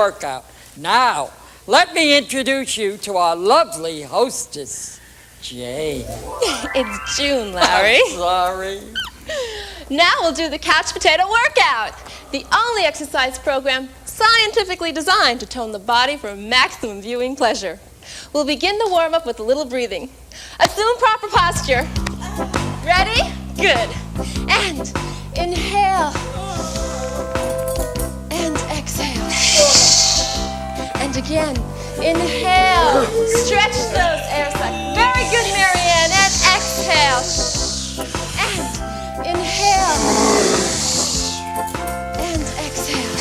workout. Now, let me introduce you to our lovely hostess, Jane. It's June, Larry. I'm sorry. Now we'll do the couch potato workout, the only exercise program scientifically designed to tone the body for maximum viewing pleasure. We'll begin the warm-up with a little breathing. Assume proper posture. Ready? Good. And inhale. And exhale. And again, inhale. Stretch those air sacs. Very good, Marianne. And exhale. And inhale. And exhale.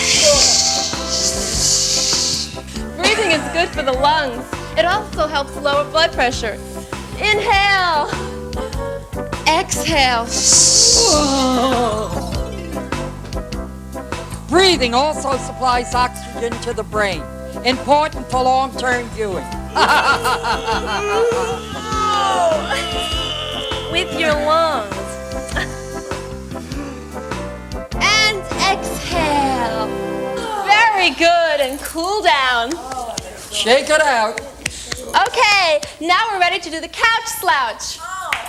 Breathing is good for the lungs. It also helps lower blood pressure. Inhale. Exhale. Breathing also supplies oxygen to the brain, important for long-term viewing. With your lungs. And exhale. Very good. And cool down. Shake it out. Okay, now we're ready to do the couch slouch.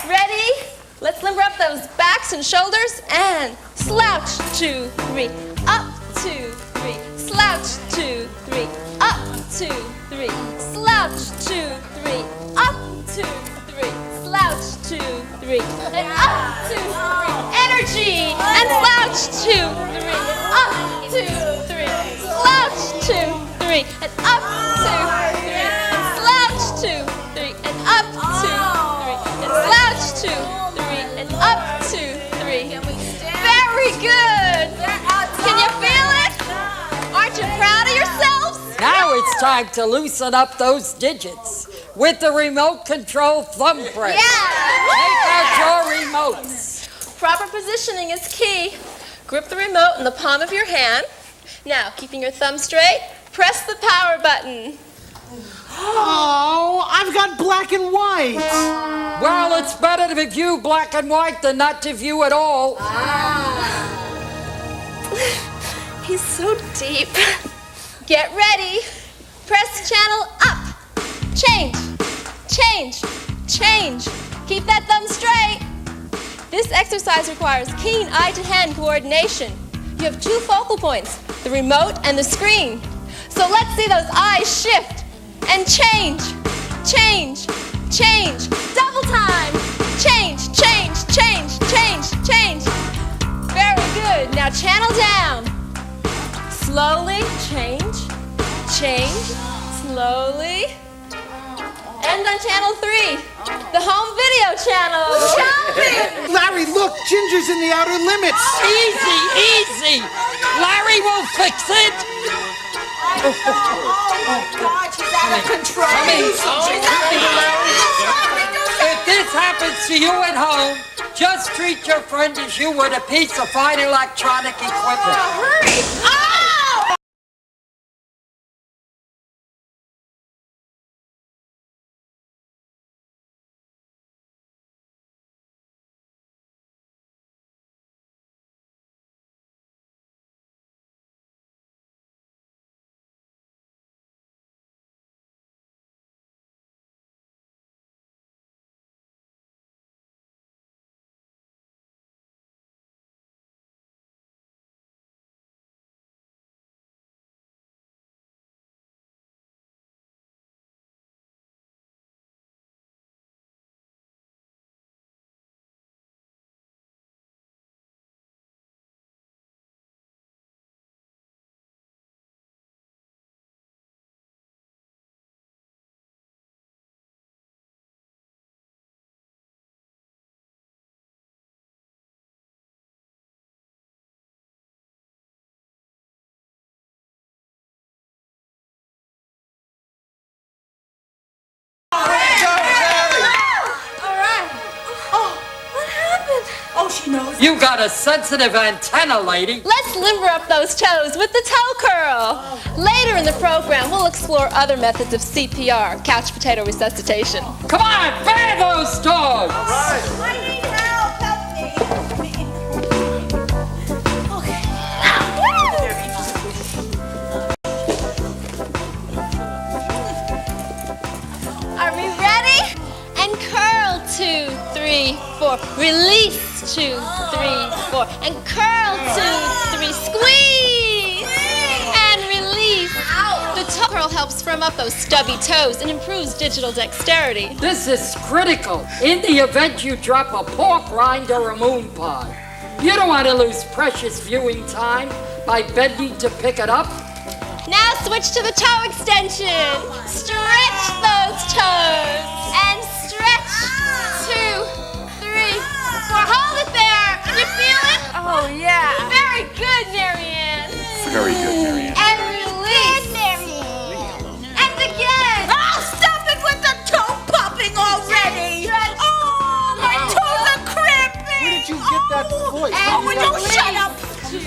Ready? Let's limber up those backs and shoulders and slouch, 2, 3, up, 2, 3, slouch, 2, 3, up, 2, 3, slouch, 2, 3, up, 2, 3, slouch, 2, 3, and up, 2, 3, energy, and slouch, 2, 3, up, 2, 3, slouch, 2, 3, and up, 2, 3, and slouch, 2, 3, and up, 2, 3, and slouch, 2, 3, and up, 2, 3. Very good. Can you feel it? Aren't you proud of yourselves? Now it's time to loosen up those digits with the remote control thumb press. Yeah. Take out your remotes. Proper positioning is key. Grip the remote in the palm of your hand. Now, keeping your thumb straight, press the power button. Oh, I've got black and white. Well, it's better to view black and white than not to view at all. He's so deep. Get ready. Press channel up. Change, change, change. Keep that thumb straight. This exercise requires keen eye-to-hand coordination. You have 2 focal points, the remote and the screen. So let's see those eyes shift and change, change, change. Double time. Change, change, change, change, change. Very good. Now channel down. Slowly, change, change, slowly. And on channel 3, the home video channel. Shopping! Larry, look, Ginger's in the outer limits. Easy, easy. Larry will fix it. Oh, God, she's out of control. If this happens to you at home, just treat your friend as you would a piece of fine electronic equipment. Hurry! Oh! She knows. You got a sensitive antenna, lady. Let's limber up those toes with the toe curl. Later in the program, we'll explore other methods of CPR, couch potato resuscitation. Come on, bear those dogs. I need help. Help me. 3, 4. And curl, 2, 3. Squeeze! And release. The toe curl helps firm up those stubby toes and improves digital dexterity. This is critical in the event you drop a pork rind or a moon pie. You don't want to lose precious viewing time by bending to pick it up. Now switch to the toe extension. Stretch those toes. And stretch. 2, 3, 4. Hold it there. Can you feel it? Oh, yeah. Very good, Marianne. Very good, Marianne. And release. And again. Oh, stop it with the toe popping already. Oh, my toes are cramping. Where did you get that voice? And Oh, will you shut up?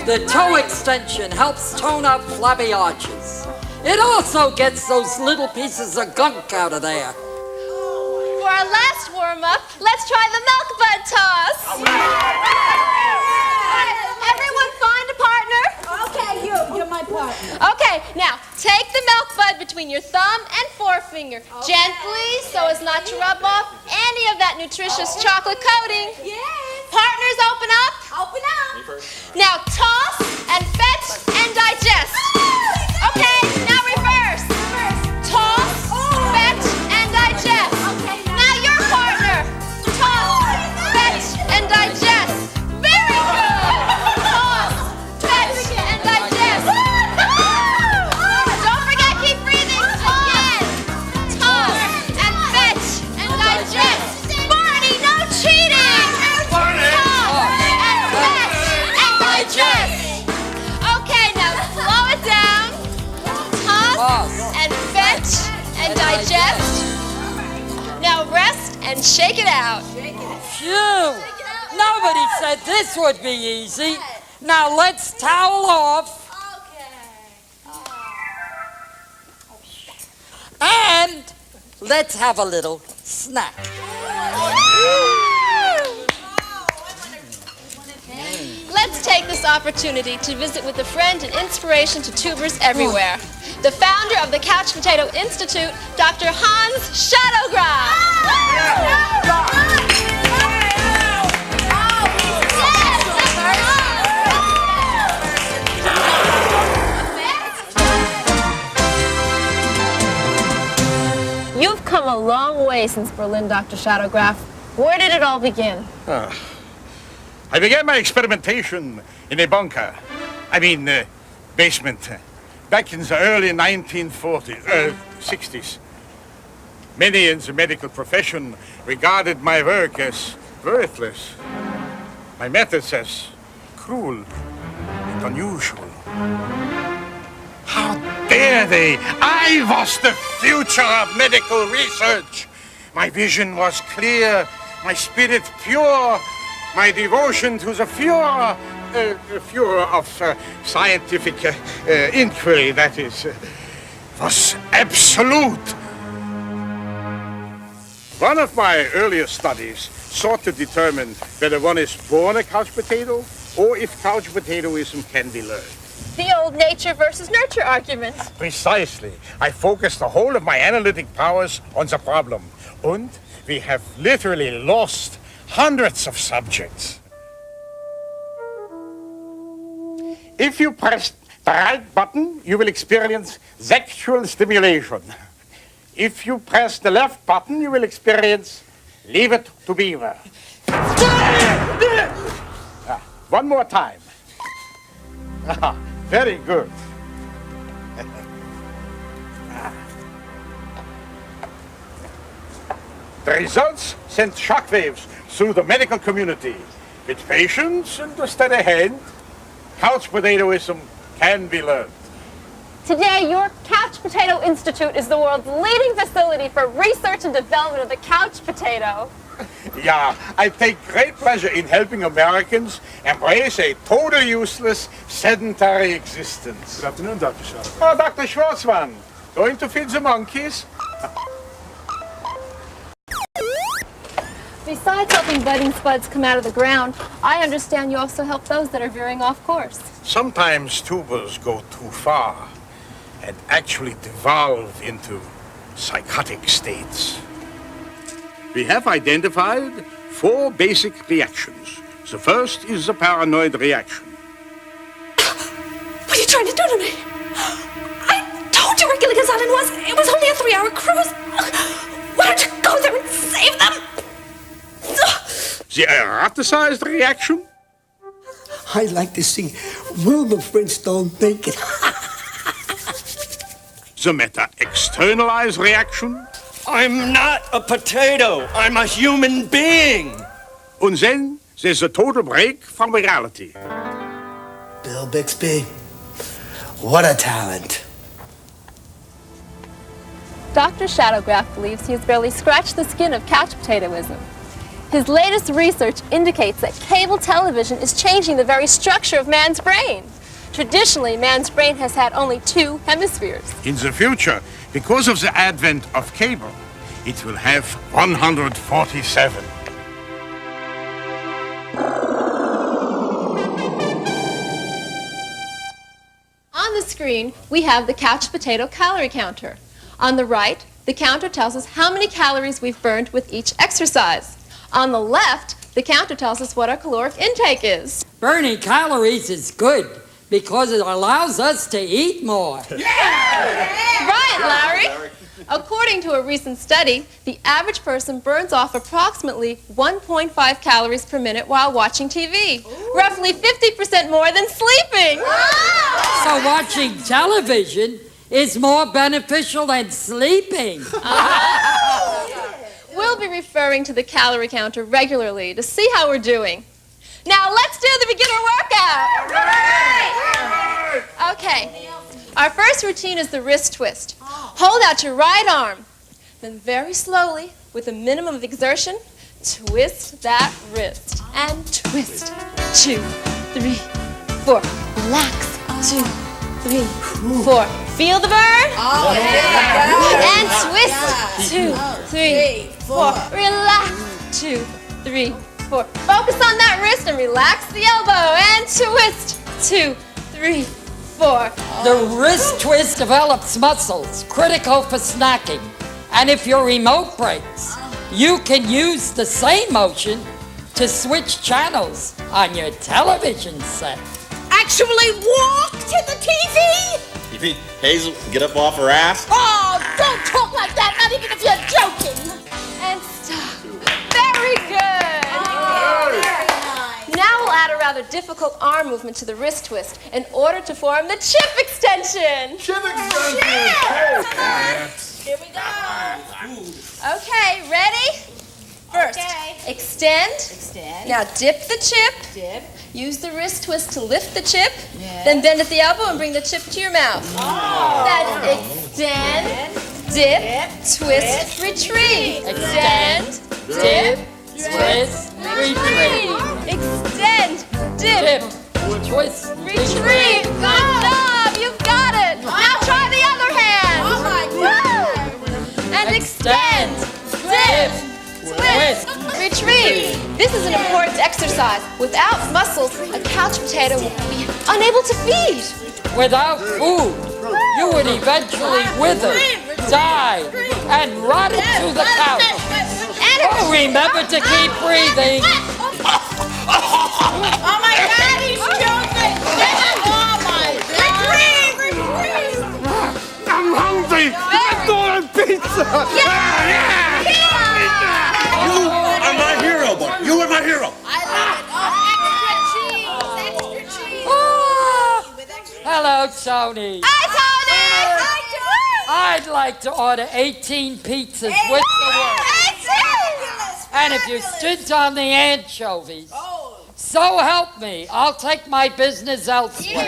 The toe extension helps tone up flabby arches. It also gets those little pieces of gunk out of there. For our last warm-up, let's try the milk bud toss. Everyone find a partner. Okay, you're my partner. Okay, now take the milk bud between your thumb and forefinger. Gently, so as not to rub off any of that nutritious chocolate coating. Yes. Partners, open up. Open up. Now toss and fetch and digest. Okay, now reverse. Toss, fetch, and digest. Now your partner. Toss, fetch, and digest. Very good. Toss, fetch, and digest. Don't forget, keep breathing. Again. Toss and fetch and digest. Barney, no cheating. Toss and fetch and digest. Okay, now slow it down. Toss and fetch and digest. Now rest and shake it out. Phew! Nobody said this would be easy. Now let's towel off. And let's have a little snack. Let's take this opportunity to visit with a friend and inspiration to tubers everywhere. The founder of the Couch Potato Institute, Dr. Hans Shadowgraph. You've come a long way since Berlin, Dr. Shadowgraph. Where did it all begin? I began my experimentation in a bunker. Basement. Back in the early 60s. Many in the medical profession regarded my work as worthless. My methods as cruel and unusual. How dare they? I was the future of medical research. My vision was clear, my spirit pure, my devotion to the furor of scientific inquiry, that is, was absolute. One of my earlier studies sought to determine whether one is born a couch potato or if couch potatoism can be learned. The old nature versus nurture argument. Precisely. I focused the whole of my analytic powers on the problem. And we have literally lost hundreds of subjects. If you press the right button, you will experience sexual stimulation. If you press the left button, you will experience Leave It to Beaver. One more time. Very good. The results sent shockwaves through the medical community. With patience and a steady hand, couch potatoism can be learned. Today, your Couch Potato Institute is the world's leading facility for research and development of the couch potato. Yeah, I take great pleasure in helping Americans embrace a totally useless, sedentary existence. Good afternoon, Dr. Shadowgraph. Oh, Dr. Schwarzman, going to feed the monkeys? Besides helping budding spuds come out of the ground, I understand you also help those that are veering off course. Sometimes tubers go too far and actually devolve into psychotic states. We have identified 4 basic reactions: The first is the paranoid reaction. What are you trying to do to me? I told you where Gilligan's Island was. It was only a 3-hour cruise. Why don't you go there and save them? The eroticized reaction? I'd like to see Wilma Flintstone naked. The meta-externalized reaction? I'm not a potato. I'm a human being. And then there's a total break from reality. Bill Bixby, what a talent. Dr. Shadowgraph believes he has barely scratched the skin of couch potatoism. His latest research indicates that cable television is changing the very structure of man's brain. Traditionally, man's brain has had only 2 hemispheres. In the future, because of the advent of cable, it will have 147. On the screen, we have the couch potato calorie counter. On the right, the counter tells us how many calories we've burned with each exercise. On the left, the counter tells us what our caloric intake is. Burning calories is good because it allows us to eat more. Right, Larry. According to a recent study, the average person burns off approximately 1.5 calories per minute while watching TV. Roughly 50% more than sleeping. So watching television is more beneficial than sleeping. We'll be referring to the calorie counter regularly to see how we're doing. Now let's do the beginner workout. Okay. Our first routine is the wrist twist. Hold out your right arm. Then very slowly, with a minimum of exertion, twist that wrist. And twist. 2, 3, 4. Relax. 2, 3, 4. Feel the burn? And twist. 2, 3, 4. Relax. 2, 3, 4. Focus on that wrist and relax the elbow. And twist. 2, 3, 4. The wrist twist develops muscles critical for snacking. And if your remote breaks, you can use the same motion to switch channels on your television set. Actually walk to the TV? You mean Hazel get up off her ass? Oh, don't talk like that, not even if you're joking. And stop. Very good. Now we'll add a rather difficult arm movement to the wrist twist in order to form the chip extension. Chip extension! Here we go. Okay, ready? First, extend. Now dip the chip. Use the wrist twist to lift the chip. Then bend at the elbow and bring the chip to your mouth. That's extend, dip, twist, retreat. Extend, dip, twist, retreat. Extend, dip, Twist, retreat. Good job, you've got it. Now try the other hand. Oh my Woo! And extend, dip, twist, retreat. This is an important exercise. Without muscles, a couch potato will be unable to feed. Without food, you would eventually wither, die, and rot into the couch. Oh, remember to keep breathing. Oh my God, he's joking. Oh my God. I'm hungry! I'm going pizza! You are my hero, boy. You are my hero. I love it. Oh, extra cheese, extra cheese. Ah, With extra hello, Tony. Hi, Tony. I'd like to order 18 pizzas with the work. And if you stint on the anchovies, so help me, I'll take my business elsewhere.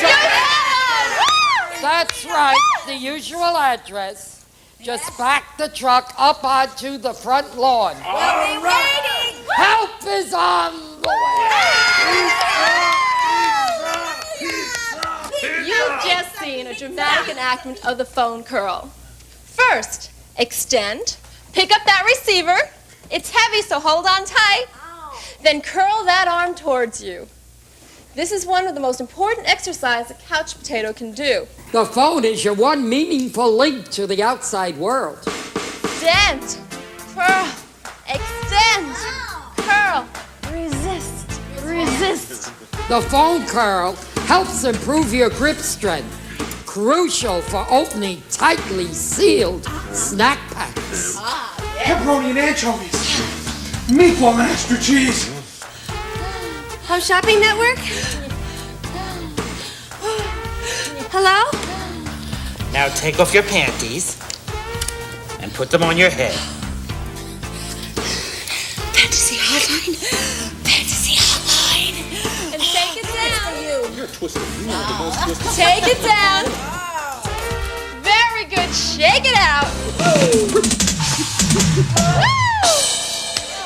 That's right, the usual address. Just back the truck up onto the front lawn. We'll be waiting. Help is on the way. You've just seen a dramatic enactment of the phone curl. First, extend. Pick up that receiver. It's heavy, so hold on tight. Then curl that arm towards you. This is one of the most important exercises a couch potato can do. The phone is your one meaningful link to the outside world. Extend, curl, extend, curl, resist, resist. The foam curl helps improve your grip strength. Crucial for opening tightly sealed snack packs. Pepperoni and anchovies. Meatball and extra cheese. Home Shopping Network? Hello? Now take off your panties and put them on your head. Fantasy Hotline. Fantasy Hotline. And take it down. You're twisted. You are the most twisted. Take it down. Very good. Shake it out. Woo!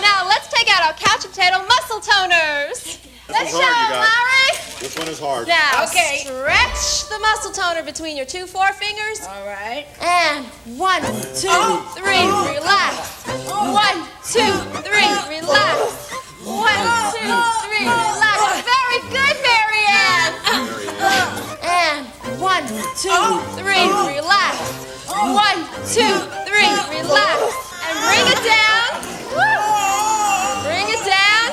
Now let's take out our couch potato muscle toners. Let's show hard, you them, guys. Larry. This one is hard. Now, Okay. stretch the muscle toner between your two forefingers. All right. And 1, 2, 3, relax. 1, 2, 3, relax. 1, 2, 3, relax. Very good, Marianne. And 1, 2, 3, relax. 1, 2, 3, relax. And bring it down. Bring it down.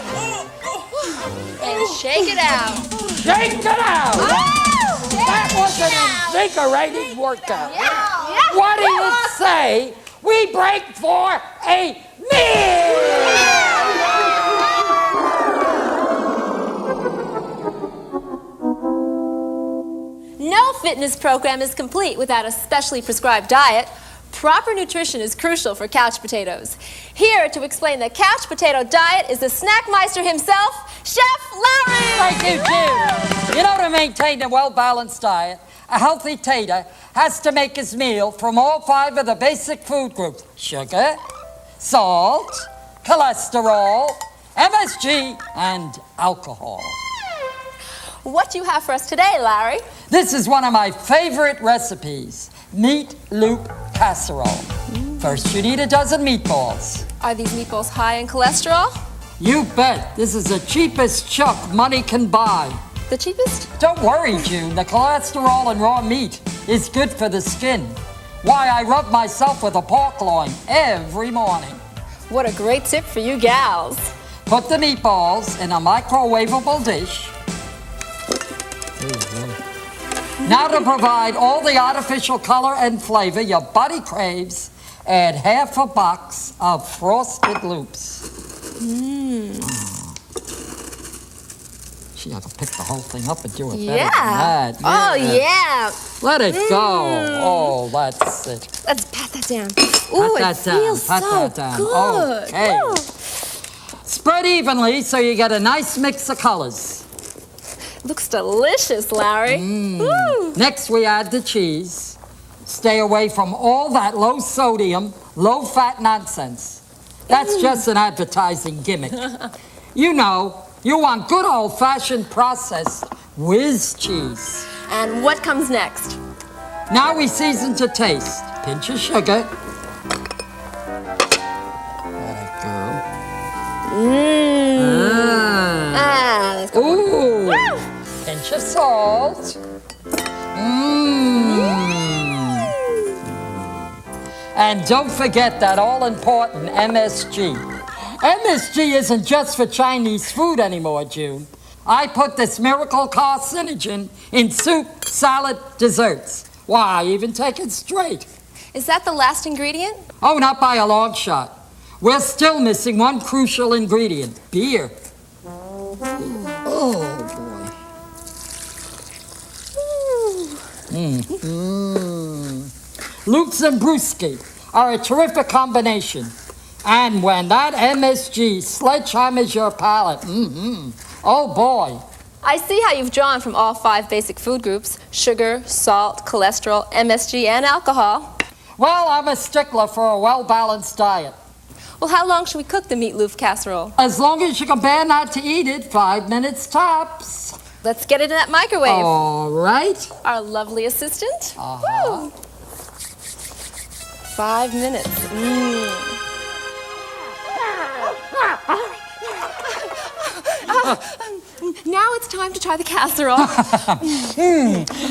And shake it out. Shake it out! That was an invigorating workout. What do you say we break for a meal? No fitness program is complete without a specially prescribed diet. Proper nutrition is crucial for couch potatoes. Here to explain the couch potato diet is the snack meister himself, Chef Larry! Thank you, Jim. You know, to maintain a well-balanced diet, a healthy tater has to make his meal from all 5 of the basic food groups: sugar, salt, cholesterol, MSG, and alcohol. What do you have for us today, Larry? This is one of my favorite recipes, meat loop casserole. First, you need a dozen meatballs. Are these meatballs high in cholesterol? You bet. This is the cheapest chuck money can buy. The cheapest? Don't worry, June. The cholesterol in raw meat is good for the skin. Why, I rub myself with a pork loin every morning. What a great tip for you gals. Put the meatballs in a microwavable dish. Now, to provide all the artificial color and flavor your body craves, add half a box of frosted loops. Gee, I could pick the whole thing up and do it better than that. Oh, yeah. Let it go. Oh, that's it. Let's pat that down. Ooh, Pat that down. feels Pat so that down. good. Okay. Woo. Spread evenly so you get a nice mix of colors. Looks delicious, Larry. Woo. Next, we add the cheese. Stay away from all that low-sodium, low-fat nonsense. That's just an advertising gimmick. You know, you want good old-fashioned processed whiz cheese. And what comes next? Now we season to taste. Pinch of sugar. Let it go. That's good. Ooh. Woo. Pinch of salt. And don't forget that all-important MSG. MSG isn't just for Chinese food anymore, June. I put this miracle carcinogen in soup, salad, desserts. Why, I even take it straight. Is that the last ingredient? Oh, not by a long shot. We're still missing one crucial ingredient: beer. Oh, boy. Lutz and Brewski are a terrific combination. And when that MSG sledgehammers your palate, oh boy. I see how you've drawn from all 5 basic food groups: sugar, salt, cholesterol, MSG, and alcohol. Well, I'm a stickler for a well-balanced diet. Well, how long should we cook the meatloaf casserole? As long as you can bear not to eat it, 5 minutes tops. Let's get it in that microwave. All right. Our lovely assistant. Woo. 5 minutes. Now it's time to try the casserole.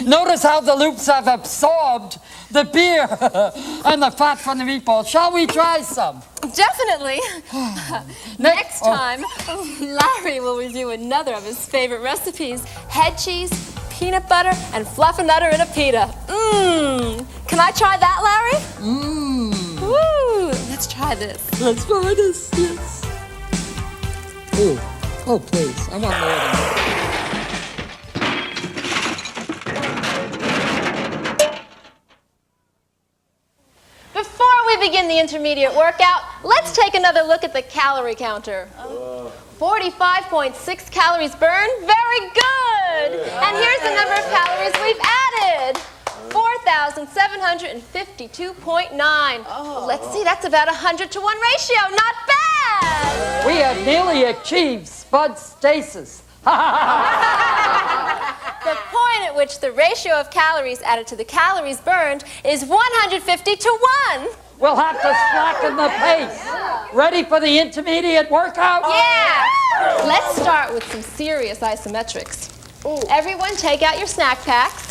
Notice how the loops have absorbed the beer and the fat from the meatball. Shall we try some? definitely. Next time, Larry will review another of his favorite recipes: head cheese, peanut butter, and fluffernutter in a pita. Mmm. Can I try that, Larry? Mmm. Woo! Let's try this. Let's try this, yes. Ooh. Oh, please. I want more than that. Before we begin the intermediate workout, let's take another look at the calorie counter. 45.6 calories burned. Very good. And here's the number of calories we've added. 4,752.9. Let's see, that's about 100-to-1 ratio. Not bad. We have nearly achieved spud stasis. The point at which the ratio of calories added to the calories burned is 150-to-1. We'll have to slacken the pace. Ready for the intermediate workout? Yeah. Let's start with some serious isometrics. Everyone take out your snack packs.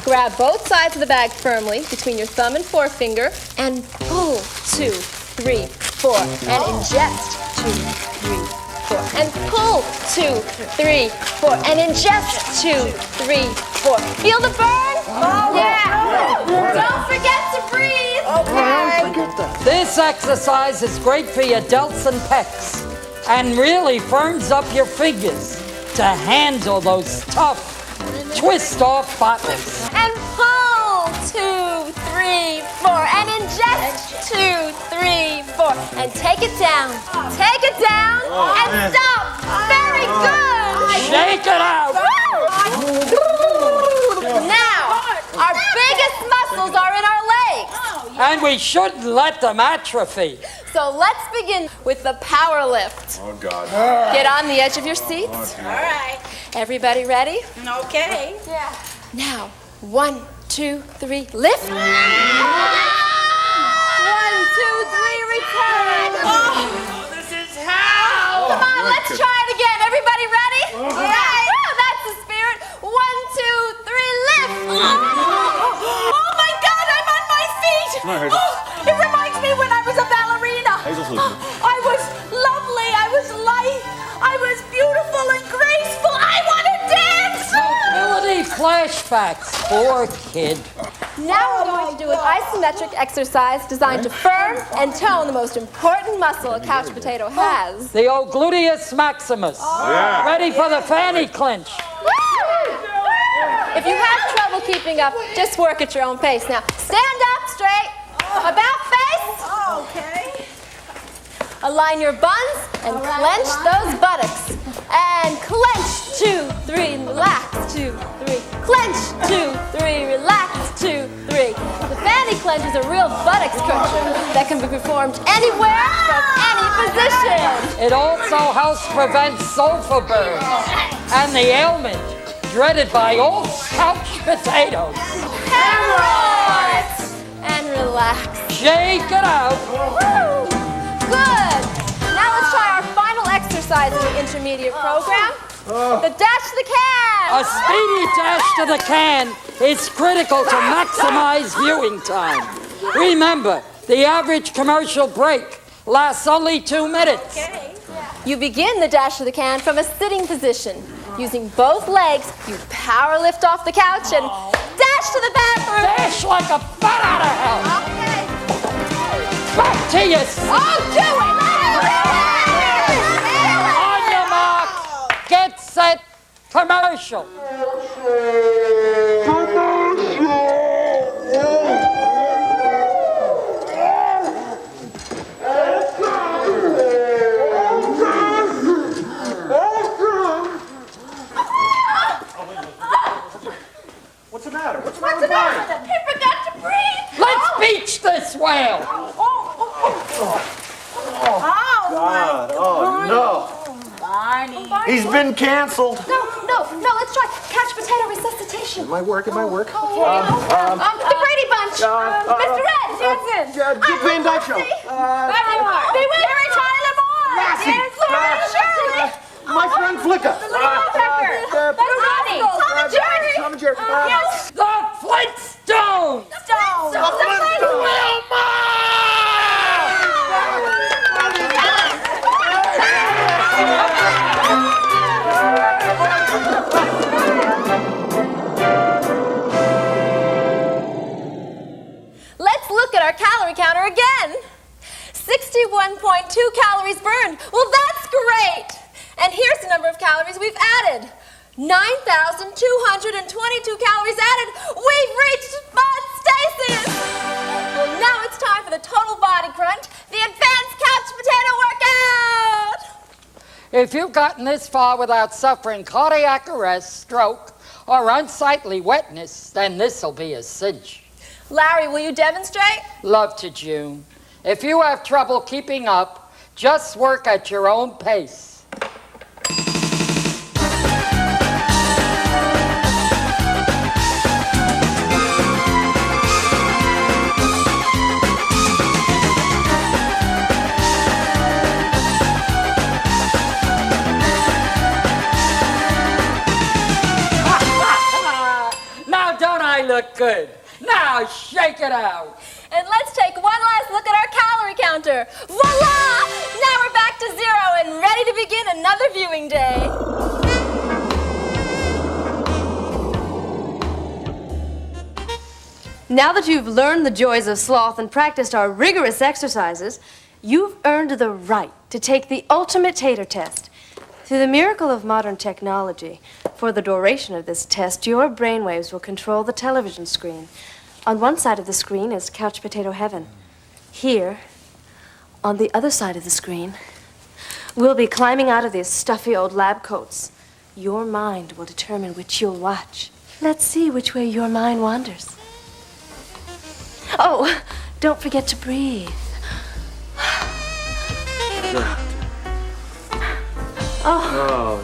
Grab both sides of the bag firmly between your thumb and forefinger and pull 2, 3, 4 and ingest 2, 3, 4 and pull 2, 3, 4 and ingest 2, 3, 4. Feel the burn? Yeah. Don't forget to breathe. Okay. This exercise is great for your delts and pecs and really firms up your fingers to handle those tough twist-off bottles. And pull 2, 3, 4 and ingest 2, 3, 4 and take it down. Take it down and stop. Very good. Shake it out. Now, our biggest muscles are in our legs. And we shouldn't let them atrophy. So let's begin with the power lift. Oh, God. Get on the edge of your seats. All right. Everybody ready? Okay. Yeah. Now, 1, 2, 3, lift. 1, 2, 3, return. This is hell. Come on, let's try it again. Everybody ready? All right. That's the spirit. 1, 2, 3, lift. Oh my God, I'm on my feet. It reminds me when I was a ballerina. I was lovely. I was light. I was beautiful and graceful. I want to dance. Mobility flashbacks. Poor kid. Now we're going to do an isometric exercise designed to firm and tone the most important muscle a couch potato has. The old gluteus maximus. Ready for the fanny clinch. If you have trouble keeping up, just work at your own pace. Now, stand up straight, about face. Okay. Align your buns and clench those buttocks. And clench, 2, 3, relax, 2, 3. Clench, 2, 3, relax, 2, 3. The fanny clench is a real buttocks cruncher that can be performed anywhere from any position. It also helps prevent sulfur burns and the ailment dreaded by all couch potatoes. Hemorrhoids! And relax. Shake it out. Woo! Good. Now let's try our final exercise in the intermediate program. The dash to the can. A speedy dash to the can is critical to maximize viewing time. Remember, the average commercial break lasts only 2 minutes. You begin the dash to the can from a sitting position. Using both legs, you power lift off the couch and dash to the bathroom. Dash like a bat out of hell. Okay. Back to you. Oh, do it! On your mark. Get set. Commercial. What's the matter? What's the matter? He forgot to breathe. Let's beach this whale. God, oh no. Barney. He's been canceled. No, let's try couch potato resuscitation. Am I work? The Brady Bunch. Mr. Red, Jensen. Get Van Dyke Show. Beware, Tyler Moore. Lassie. Shirley. My friend Flicka. Ronnie. Tom and Jerry. Tom and Jerry. Yes. The Flintstones. Stone. Wilma! calories burned. Well, that's great. And here's the number of calories we've added. 9,222 calories added. We've reached Bud stasis. Well, now it's time for the total body crunch, the advanced couch potato workout. If you've gotten this far without suffering cardiac arrest, stroke, or unsightly wetness, then this'll be a cinch. Larry, will you demonstrate? Love to, June. If you have trouble keeping up, just work at your own pace. Now don't I look good? Now shake it out. And let's take one last look at our calorie counter. Voila! Now we're back to zero and ready to begin another viewing day. Now that you've learned the joys of sloth and practiced our rigorous exercises, you've earned the right to take the ultimate tater test. Through the miracle of modern technology, for the duration of this test, your brainwaves will control the television screen. On one side of the screen is couch potato heaven. Here, on the other side of the screen, we'll be climbing out of these stuffy old lab coats. Your mind will determine which you'll watch. Let's see which way your mind wanders. Oh, don't forget to breathe. Oh.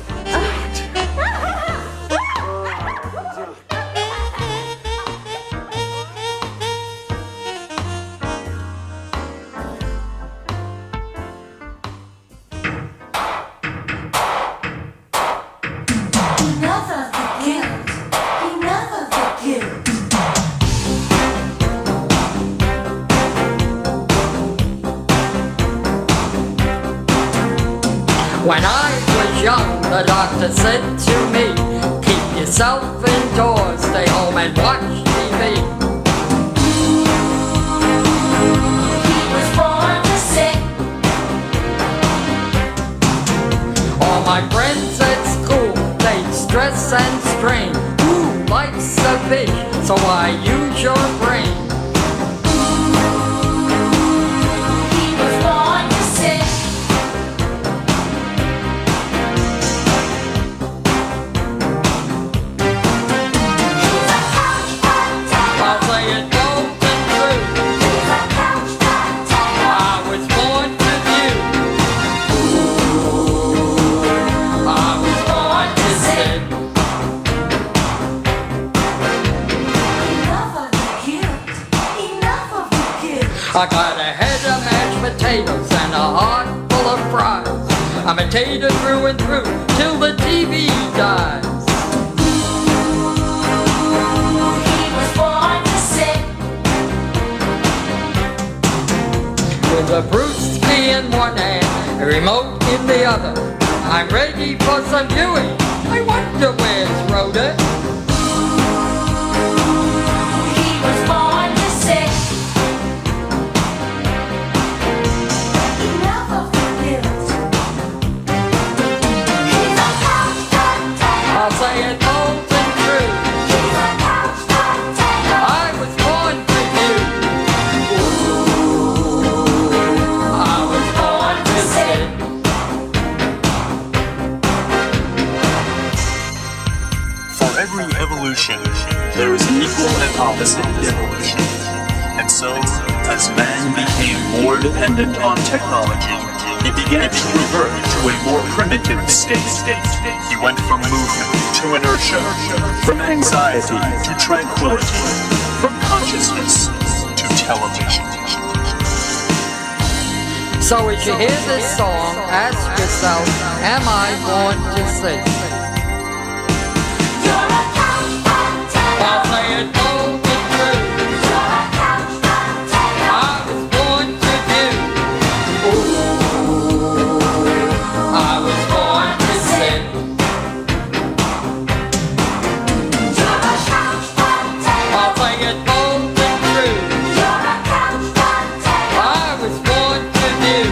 Enough of the guilt. Enough of the guilt. When I was young, the doctor said to me, keep yourself indoors, stay home and watch TV. He was born to sick. All my friends at school, they'd stress and strain. Ooh, life's a bitch, so I use your brain. He was born to sick. He's a couch potato. I'll say it bold and true. He's a couch potato. I was born to view. I was born to sit. Enough of the guilt. Enough of the guilt. I got a head of mashed potatoes and a heart full of fries. I'm a tater through and through till the TV dies. He was born to sick. With a brewski in one hand, a remote in the other, I'm ready for some viewing. I wonder where's Rhoda? He was born to sick. Enough of the guilt. He's a couch potato. I'll say it bold and true. He's a couch potato. I was born to view. I was born to sit. For every evolution, there is an equal and opposite evolution. And so, as man became more dependent on technology, he began to revert to a more primitive state. He went from movement to inertia, from anxiety to tranquility, from consciousness to television. So as you hear this song, ask yourself, am I born to sing? You're a couch potato. I'll say it bold and true. You're a couch potato. I was born to view. I was born to sit. You're a couch potato. I'll say it bold and true. You're a couch potato. I was born to view.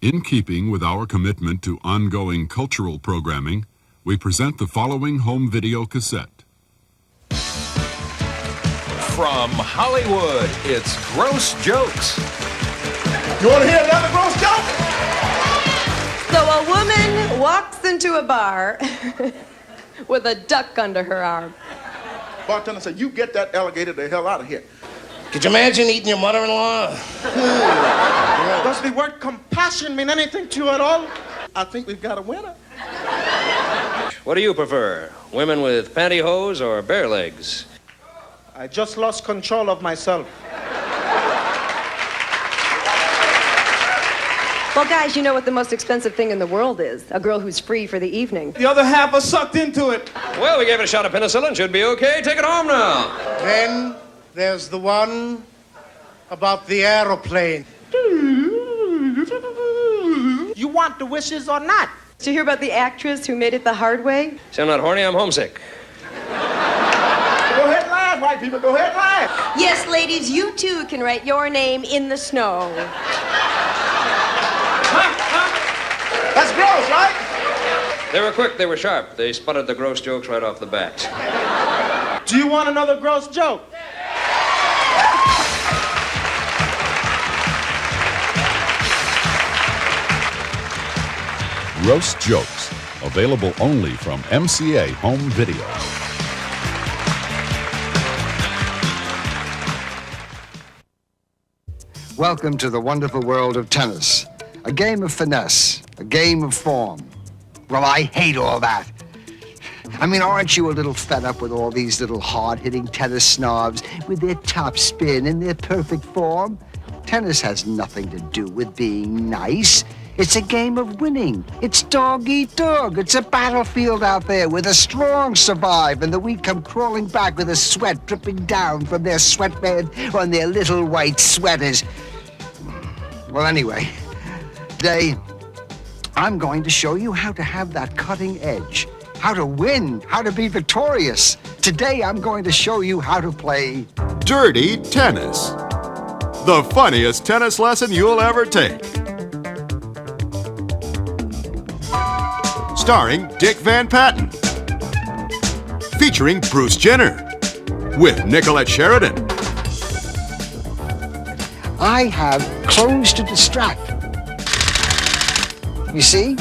In keeping with our commitment to ongoing cultural programming, we present the following home video cassette. From Hollywood, it's Gross Jokes. You want to hear another gross joke? So a woman walks into a bar with a duck under her arm. Bartender said, you get that alligator the hell out of here. Could you imagine eating your mother-in-law? Does the word compassion mean anything to you at all? I think we've got a winner. What do you prefer? Women with pantyhose or bare legs? I just lost control of myself. Well, guys, you know what the most expensive thing in the world is? A girl who's free for the evening. The other half are sucked into it. Well, we gave it a shot of penicillin. Should be okay. Take it home now. Then there's the one about the aeroplane. You want the wishes or not? Did you hear about the actress who made it the hard way? See, I'm not horny, I'm homesick. Go ahead and laugh, white people. Go ahead and laugh. Yes, ladies, you too can write your name in the snow. That's gross, right? They were quick, they were sharp. They spotted the gross jokes right off the bat. Do you want another gross joke? Roast Jokes, available only from MCA Home Video. Welcome to the wonderful world of tennis. A game of finesse, a game of form. Well, I hate all that. I mean, aren't you a little fed up with all these little hard-hitting tennis snobs with their top spin and their perfect form? Tennis has nothing to do with being nice. It's a game of winning. It's dog eat dog. It's a battlefield out there where the strong survive and the weak come crawling back with the sweat dripping down from their sweatband on their little white sweaters. Well, anyway, today I'm going to show you how to have that cutting edge, how to win, how to be victorious. Today I'm going to show you how to play Dirty Tennis. The funniest tennis lesson you'll ever take. Starring Dick Van Patten. Featuring Bruce Jenner. With Nicolette Sheridan. I have clothes to distract. You see?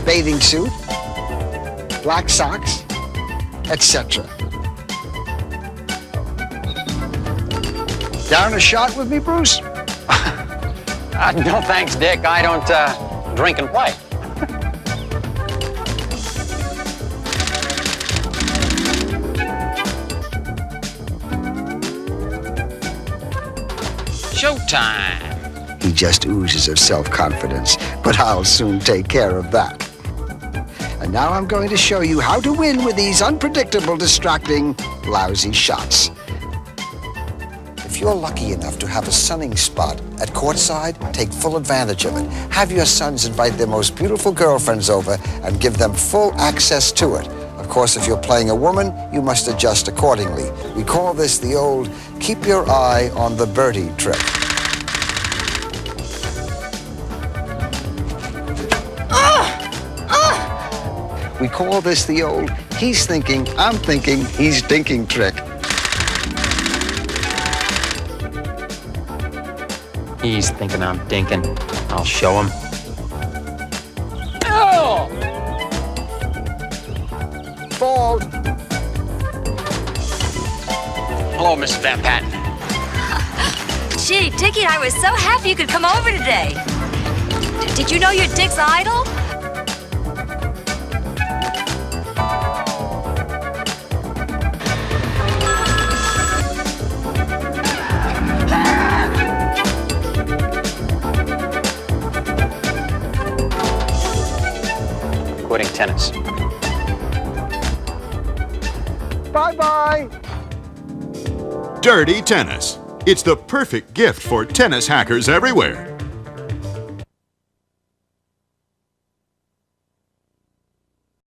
Bathing suit, black socks, etc. Down a shot with me, Bruce? No thanks, Dick. I don't drink and play. Showtime. He just oozes of self-confidence, but I'll soon take care of that. And now I'm going to show you how to win with these unpredictable, distracting, lousy shots. If you're lucky enough to have a sunning spot at courtside, take full advantage of it. Have your sons invite their most beautiful girlfriends over and give them full access to it. Of course, if you're playing a woman, you must adjust accordingly. We call this the old keep your eye on the birdie trick. We call this the old he's thinking, I'm thinking, he's dinking trick. He's thinking I'm dinking. I'll show him. Oh! Fault. Hello, Mrs. Van Patten. Gee, Dickie and I were so happy you could come over today. Did you know you're Dick's idol? Quitting tennis. Bye-bye. Dirty Tennis. It's the perfect gift for tennis hackers everywhere.